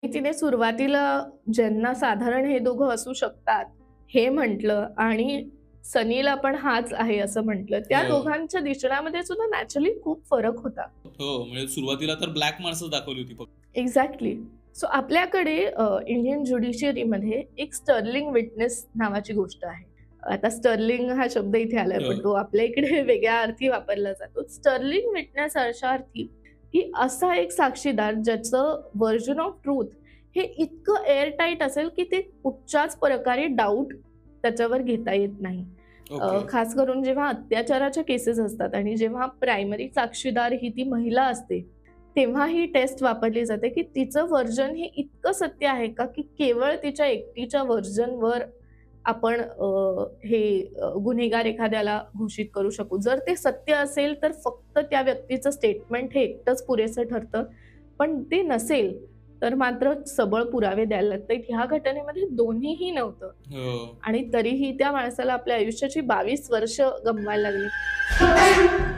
तिने सुरुवातीला ज्यांना साधारण हे दोघं असू शकतात, हे म्हटलं आणि सनीला पण हाच आहे असं म्हटलं. त्या हो. दोघांच्या दिसण्यामध्ये सुद्धा नॅचरली खूप फरक होता. हो, म्हणजे सुरुवातीला तर ब्लॅक माणसंच दाखवली होती फक्त. एक्झॅक्टली. सो आपल्याकडे इंडियन ज्युडिशियरीमध्ये एक स्टर्लिंग विटनेस नावाची गोष्ट आहे. आता स्टर्लिंग हा शब्द इथे आलाय, पण हो. तो आपल्या इकडे वेगळ्या अर्थी वापरला जातो. स्टर्लिंग विटनेस अशा अर्थी, की असा एक साक्षीदार ज्याचं व्हर्जन ऑफ ट्रूथ हे इतकं एअर टाईट असेल, की ते कुठच्याच प्रकारे डाऊट त्याच्यावर घेता येत नाही. ओके. खास करून जेव्हा अत्याचाराच्या केसेस असतात आणि जेव्हा प्रायमरी साक्षीदार ही ती महिला असते, तेव्हा ही टेस्ट वापरली जाते, की तिचं व्हर्जन हे इतकं सत्य आहे का, की केवळ तिच्या एकटीच्या व्हर्जनवर आपण गुन्हेगार एखाद्याला घोषित करू शकू. जर ते सत्य असेल, तर फक्त त्या व्यक्तीचं स्टेटमेंट हे एकटंच पुरेसं ठरतं. पण ते नसेल, तर मात्र सबळ पुरावे द्यायला लागतात. ह्या घटनेमध्ये दोन्हीही नव्हतं हो. आणि तरीही त्या माणसाला आपल्या आयुष्याची 22 वर्ष गमवायला लागली.